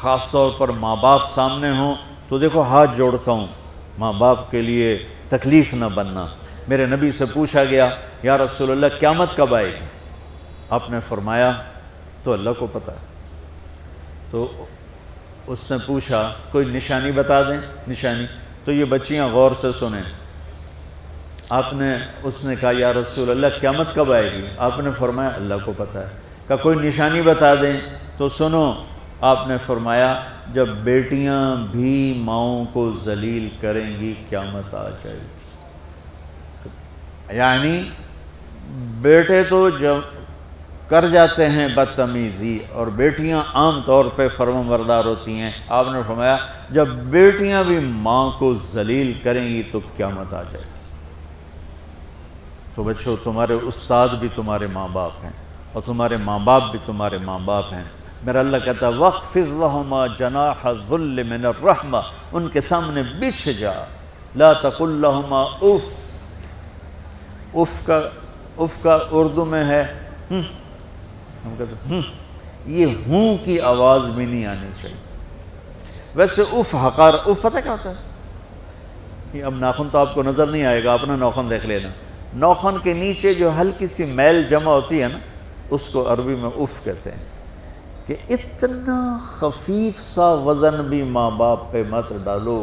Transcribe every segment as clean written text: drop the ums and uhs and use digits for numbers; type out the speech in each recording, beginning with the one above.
خاص طور پر ماں باپ سامنے ہوں تو دیکھو ہاتھ جوڑتا ہوں، ماں باپ کے لیے تکلیف نہ بننا۔ میرے نبی سے پوچھا گیا یا رسول اللہ قیامت کب آئے گی؟ آپ نے فرمایا تو اللہ کو پتہ ہے۔ تو اس نے پوچھا کوئی نشانی بتا دیں، نشانی؟ تو یہ بچیاں غور سے سنیں۔ اس نے کہا یا رسول اللہ قیامت کب آئے گی؟ آپ نے فرمایا اللہ کو پتہ ہے۔ کہا کوئی نشانی بتا دیں؟ تو سنو، آپ نے فرمایا جب بیٹیاں بھی ماؤں کو ذلیل کریں گی قیامت آ جائے گی۔ یعنی بیٹے تو جب کر جاتے ہیں بدتمیزی اور بیٹیاں عام طور پہ فرمانبردار ہوتی ہیں، آپ نے فرمایا جب بیٹیاں بھی ماں کو ذلیل کریں گی تو قیامت آ جائے گی۔ تو بچوں، تمہارے استاد بھی تمہارے ماں باپ ہیں اور تمہارے ماں باپ بھی تمہارے ماں باپ ہیں۔ میرا اللہ کہتا ہے وَاخْفِضْ لَهُمَا جَنَاحَ الذُّلِّ مِنَ الرَّحْمَةِ، ان کے سامنے بچھ جا، لا تقل لهما اف۔ اف کا اردو میں ہے ہم کہتے ہیں یہ ہوں کی آواز بھی نہیں آنی چاہیے۔ ویسے اف حقار، اف پتہ کیا ہوتا ہے؟ اب ناخن تو آپ کو نظر نہیں آئے گا، اپنا ناخن دیکھ لینا۔ ناخن کے نیچے جو ہلکی سی میل جمع ہوتی ہے نا، اس کو عربی میں اف کہتے ہیں۔ کہ اتنا خفیف سا وزن بھی ماں باپ پہ مت ڈالو،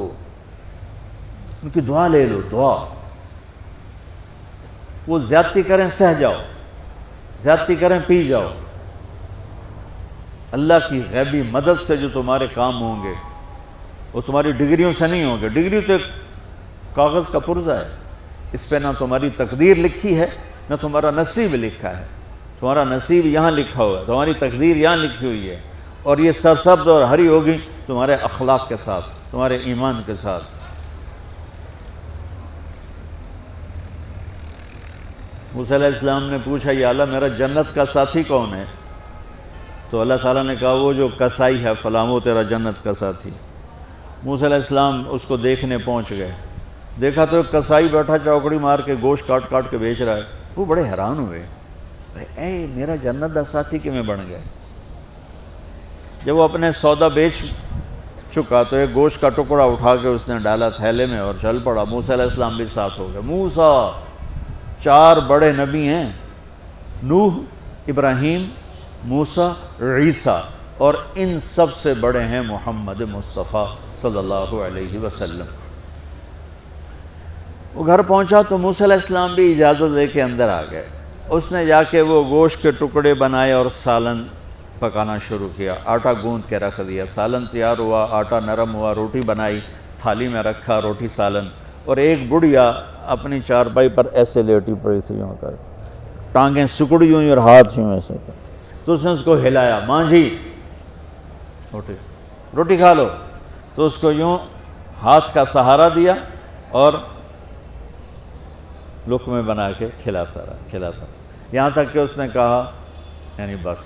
ان کی دعا لے لو، دعا۔ وہ زیادتی کریں سہ جاؤ، زیادتی کریں پی جاؤ۔ اللہ کی غیبی مدد سے جو تمہارے کام ہوں گے وہ تمہاری ڈگریوں سے نہیں ہوں گے۔ ڈگری تو ایک کاغذ کا پرزہ ہے، اس پہ نہ تمہاری تقدیر لکھی ہے نہ تمہارا نصیب لکھا ہے۔ تمہارا نصیب یہاں لکھا ہوا ہے، تمہاری تقدیر یہاں لکھی ہوئی ہے، اور یہ سرسبز اور ہری ہوگی تمہارے اخلاق کے ساتھ، تمہارے ایمان کے ساتھ۔ موسیٰ علیہ السلام نے پوچھا یا اللہ میرا جنت کا ساتھی کون ہے؟ تو اللہ تعالیٰ نے کہا وہ جو کسائی ہے فلاں وہ تیرا جنت کا ساتھی۔ موسیٰ علیہ السلام اس کو دیکھنے پہنچ گئے، دیکھا تو ایک کسائی بیٹھا چوکڑی مار کے گوشت کاٹ کاٹ کے بیچ رہا ہے۔ وہ بڑے حیران ہوئے، اے میرا جنت کا ساتھی کیویں بن گئے؟ جب وہ اپنے سودا بیچ چکا تو ایک گوشت کا ٹکڑا اٹھا کے اس نے ڈالا تھیلے میں اور چل پڑا۔ موسیٰ علیہ السلام بھی ساتھ ہو گئے۔ موسیٰ 4 بڑے نبی ہیں، نوح، ابراہیم، موسیٰ، عیسیٰ، اور ان سب سے بڑے ہیں محمد مصطفیٰ صلی اللہ علیہ وسلم۔ وہ گھر پہنچا تو موسیٰ علیہ السلام بھی اجازت لے کے اندر آ گئے۔ اس نے جا کے وہ گوشت کے ٹکڑے بنائے اور سالن پکانا شروع کیا، آٹا گوندھ کے رکھ دیا، سالن تیار ہوا، آٹا نرم ہوا، روٹی بنائی، تھالی میں رکھا روٹی سالن، اور ایک بڑھیا اپنی چارپائی پر ایسے لیٹی پڑی تھی، یوں کر ٹانگیں سکڑی ہوئی اور ہاتھ یوں ایسے کر۔ تو اس نے اس کو ہلایا، ماں جی روٹی کھا لو۔ تو اس کو یوں ہاتھ کا سہارا دیا اور لقمے بنا کے کھلاتا رہا، یہاں تک کہ اس نے کہا یعنی بس۔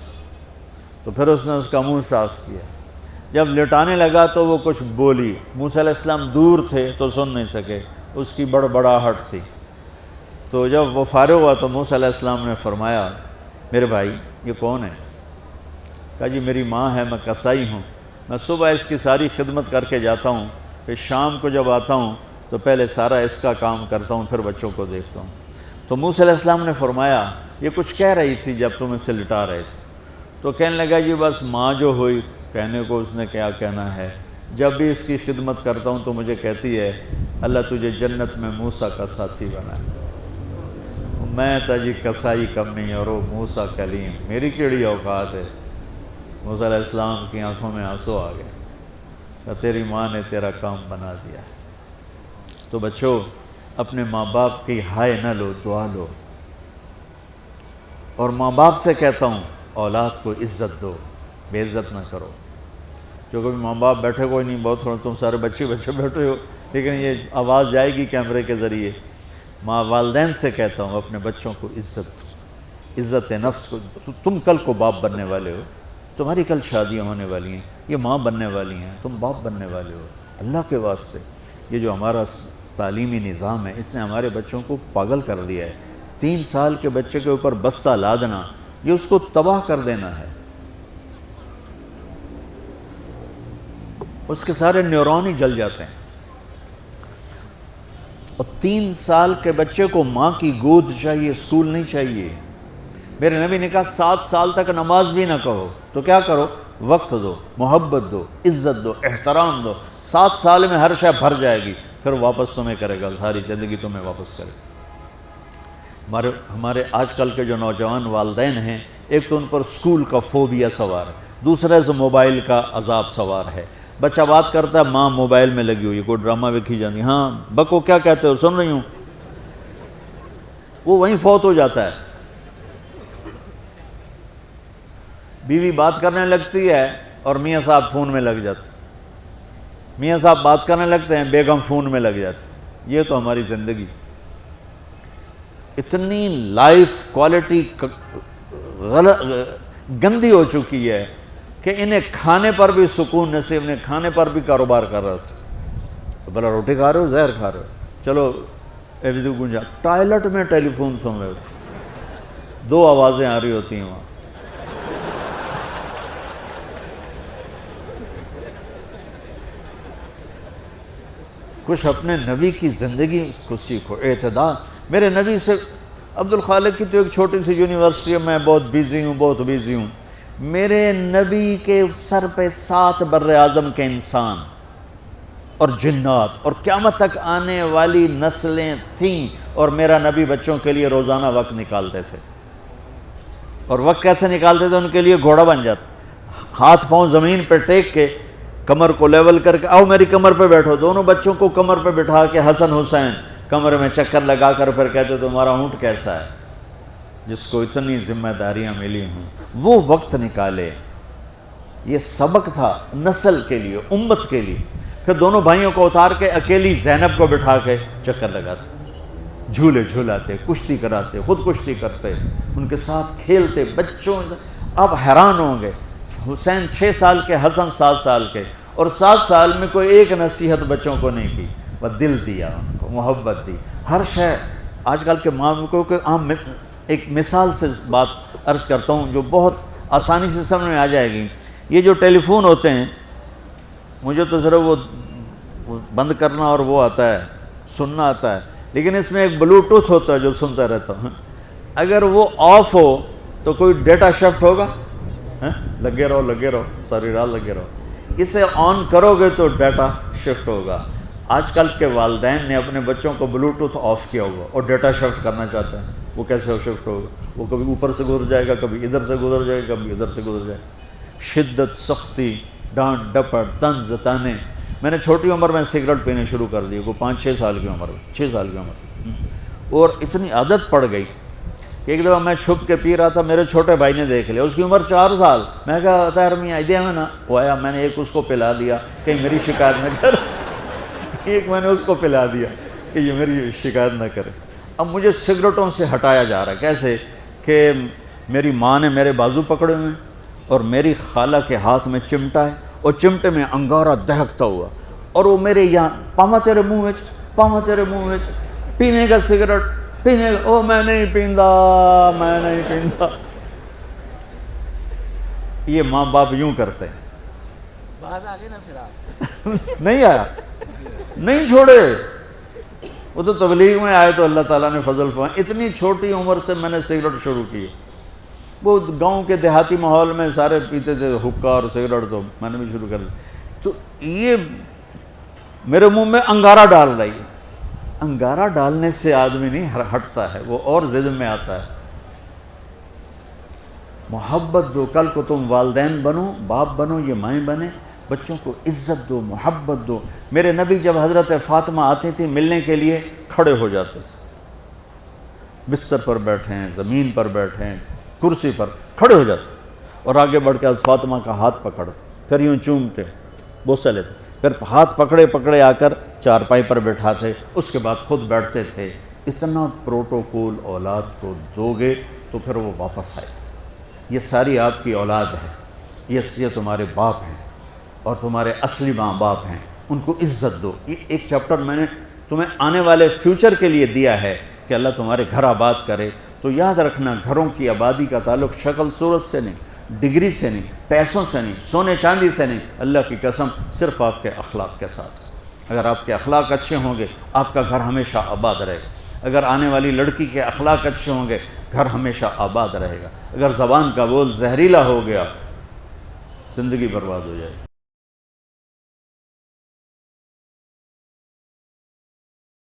تو پھر اس نے اس کا منہ صاف کیا۔ جب لٹانے لگا تو وہ کچھ بولی، موسیٰ علیہ السلام دور تھے تو سن نہیں سکے، اس کی بڑبڑاہٹ تھی۔ تو جب وہ فارغ ہوا تو موسیٰ علیہ السلام نے فرمایا میرے بھائی یہ کون ہے؟ کہا جی میری ماں ہے، میں کسائی ہوں، میں صبح اس کی ساری خدمت کر کے جاتا ہوں، پھر شام کو جب آتا ہوں تو پہلے سارا اس کا کام کرتا ہوں، پھر بچوں کو دیکھتا ہوں۔ تو موسیٰ علیہ السلام نے فرمایا یہ کچھ کہہ رہی تھی جب تم اسے لٹا رہے تھے؟ تو کہنے لگا جی بس ماں جو ہوئی، کہنے کو اس نے کیا کہنا ہے، جب بھی اس کی خدمت کرتا ہوں تو مجھے کہتی ہے اللہ تجھے جنت میں موسیٰ کا ساتھی بنائے۔ میں تا جی کسائی کمی اور وہ موسیٰ کلیم، میری کیڑی اوقات ہے۔ موسیٰ علیہ السلام کی آنکھوں میں آنسو آ گئے کہ تیری ماں نے تیرا کام بنا دیا۔ تو بچوں اپنے ماں باپ کی ہائے نہ لو، دعا لو۔ اور ماں باپ سے کہتا ہوں اولاد کو عزت دو، بے عزت نہ کرو۔ جو کبھی ماں باپ بیٹھے کوئی نہیں، بہت تھوڑا تم سارے بچے بیٹھے ہو، لیکن یہ آواز جائے گی کیمرے کے ذریعے۔ ماں والدین سے کہتا ہوں اپنے بچوں کو عزت دو، عزت نفس کو۔ تم کل کو باپ بننے والے ہو، تمہاری کل شادیاں ہونے والی ہیں، یہ ماں بننے والی ہیں، تم باپ بننے والے ہو۔ اللہ کے واسطے یہ جو ہمارا تعلیمی نظام ہے اس نے ہمارے بچوں کو پاگل کر دیا ہے۔ 3 سال کے بچے کے اوپر بستہ لادنا، یہ اس کو تباہ کر دینا ہے۔ اس کے سارے نیورون ہی جل جاتے ہیں. اور 3 سال کے بچے کو ماں کی گود چاہیے، اسکول نہیں چاہیے. میرے نبی نے کہا 7 سال تک نماز بھی نہ کہو تو کیا کرو؟ وقت دو، محبت دو، عزت دو، احترام دو. 7 سال میں ہر شے بھر جائے گی، پھر واپس تمہیں کرے گا، ساری زندگی تمہیں واپس کرے گا. ہمارے آج کل کے جو نوجوان والدین ہیں، ایک تو ان پر اسکول کا فوبیا سوار ہے، دوسرے سے موبائل کا عذاب سوار ہے. بچہ بات کرتا ہے، ماں موبائل میں لگی ہوئی ہے، کوئی ڈرامہ ویکھی جاتی، ہاں بکو کیا کہتے ہو، سن رہی ہوں. وہ وہیں فوت ہو جاتا ہے. بیوی بات کرنے لگتی ہے اور میاں صاحب فون میں لگ جاتے، میاں صاحب بات کرنے لگتے ہیں، بیگم فون میں لگ جاتی. یہ تو ہماری زندگی. اتنی لائف کوالٹی گندی ہو چکی ہے کہ انہیں کھانے پر بھی سکون نصیب نہیں، کھانے پر بھی کاروبار کر رہے ہوتے. بھلا روٹی کھا رہے ہو، زہر کھا رہے ہو، چلو ایویدو گنجا. ٹوائلٹ میں ٹیلی فون سن رہے ہوتے، 2 آوازیں آ رہی ہوتی ہیں وہاں. کچھ اپنے نبی کی زندگی کو سیکھو، اعتدال. میرے نبی سے عبد الخالق کی تو ایک چھوٹی سی یونیورسٹی ہے، میں بہت بیزی ہوں. میرے نبی کے سر پہ 7 بر اعظم کے انسان اور جنات اور قیامت تک آنے والی نسلیں تھیں، اور میرا نبی بچوں کے لیے روزانہ وقت نکالتے تھے. اور وقت کیسے نکالتے تھے؟ ان کے لیے گھوڑا بن جاتا، ہاتھ پاؤں زمین پہ ٹیک کے، کمر کو لیول کر کے، آؤ میری کمر پہ بیٹھو. دونوں بچوں کو کمر پہ بٹھا کے حسن حسین کمر میں چکر لگا کر پھر کہتے تمہارا اونٹ کیسا ہے، جس کو اتنی ذمہ داریاں ملی ہوں. وہ وقت نکالے. یہ سبق تھا نسل کے لیے، امت کے لیے. پھر دونوں بھائیوں کو اتار کے اکیلی زینب کو بٹھا کے چکر لگاتے، جھولے جھولاتے، کشتی کراتے، خود کشتی کرتے، ان کے ساتھ کھیلتے. بچوں آپ حیران ہوں گے، حسین 6 سال کے، حسن 7 سال کے، اور 7 سال میں کوئی ایک نصیحت بچوں کو نہیں کی. وہ دل دیا ان کو، محبت دی. ہر شے آج کل کے ماں کو عام ایک مثال سے بات عرض کرتا ہوں جو بہت آسانی سے سمجھ میں آ جائے گی. یہ جو ٹیلی فون ہوتے ہیں، مجھے تو صرف وہ بند کرنا اور وہ آتا ہے، سننا آتا ہے، لیکن اس میں ایک بلوٹوتھ ہوتا ہے جو سنتا رہتا ہوں. اگر وہ آف ہو تو کوئی ڈیٹا شفٹ ہوگا؟ لگے رہو ساری رات لگے رہو. اسے آن کرو گے تو ڈیٹا شفٹ ہوگا. آج کل کے والدین نے اپنے بچوں کو بلوٹوتھ آف کیا ہوا اور ڈیٹا شفٹ کرنا چاہتے ہیں. وہ کیسے شفٹ ہوگا؟ وہ کبھی اوپر سے گزر جائے گا، کبھی ادھر سے گزر جائے گا، کبھی ادھر سے گزر جائے گا. شدت، سختی، ڈانٹ ڈپٹ، طنز تانے. میں نے چھوٹی عمر میں سگریٹ پینے شروع کر دی، وہ 5-6 سال کی عمر میں، 6 سال کی عمر، اور اتنی عادت پڑ گئی کہ ایک دفعہ میں چھپ کے پی رہا تھا، میرے چھوٹے بھائی نے دیکھ لیا، اس کی عمر 4 سال. میں کہا طاہر میاں آئیدیا میں نا، وہ آیا، میں نے ایک اس کو پلا دیا کہیں میری شکایت نہ کر. ایک میں نے اس کو پلا دیا کہ یہ میری شکایت نہ کرے. اب مجھے سگریٹوں سے ہٹایا جا رہا ہے. کیسے کہ میری ماں نے میرے بازو پکڑے ہوئے ہیں اور میری خالہ کے ہاتھ میں چمٹا ہے اور چمٹے میں انگارہ دہکتا ہوا، اور وہ میرے یہاں پاما تیرے منہ میں پینے کا سگریٹ پینے کا. او میں نہیں پیندا. یہ ماں باپ یوں کرتے ہیں. بات آ گئی نا پھر آپ نہیں آیا، نہیں چھوڑے. وہ تو تبلیغ میں آئے تو اللہ تعالیٰ نے فضل فرمایا. اتنی چھوٹی عمر سے میں نے سگریٹ شروع کی. وہ گاؤں کے دیہاتی ماحول میں سارے پیتے تھے حقہ اور سگریٹ، تو میں نے بھی شروع کر دی. تو یہ میرے منہ میں انگارہ ڈال رہی ہے. انگارہ ڈالنے سے آدمی نہیں ہٹتا ہے، وہ اور ضد میں آتا ہے. محبت دو. کل کو تم والدین بنو، باپ بنو، یہ مائیں بنے، بچوں کو عزت دو، محبت دو. میرے نبی جب حضرت فاطمہ آتی تھی ملنے کے لیے، کھڑے ہو جاتے تھے. بستر پر بیٹھے ہیں، زمین پر بیٹھے ہیں، کرسی پر، کھڑے ہو جاتے اور آگے بڑھ کے فاطمہ کا ہاتھ پکڑتے، پھر یوں چومتے، بوسہ لیتے، پھر ہاتھ پکڑے آ کر چارپائی پر بیٹھاتے، اس کے بعد خود بیٹھتے تھے. اتنا پروٹوکول اولاد کو دو گے تو پھر وہ واپس آئے. یہ ساری آپ کی اولاد ہے، یہ تمہارے باپ ہیں اور تمہارے اصلی ماں باپ ہیں. ان کو عزت دو. یہ ایک چیپٹر میں نے تمہیں آنے والے فیوچر کے لیے دیا ہے کہ اللہ تمہارے گھر آباد کرے. تو یاد رکھنا، گھروں کی آبادی کا تعلق شکل صورت سے نہیں، ڈگری سے نہیں، پیسوں سے نہیں، سونے چاندی سے نہیں، اللہ کی قسم صرف آپ کے اخلاق کے ساتھ۔ اگر آپ کے اخلاق اچھے ہوں گے آپ کا گھر ہمیشہ آباد رہے گا۔ اگر آنے والی لڑکی کے اخلاق اچھے ہوں گے گھر ہمیشہ آباد رہے گا۔ اگر زبان کا بول زہریلا ہو گیا زندگی برباد ہو جائے گی۔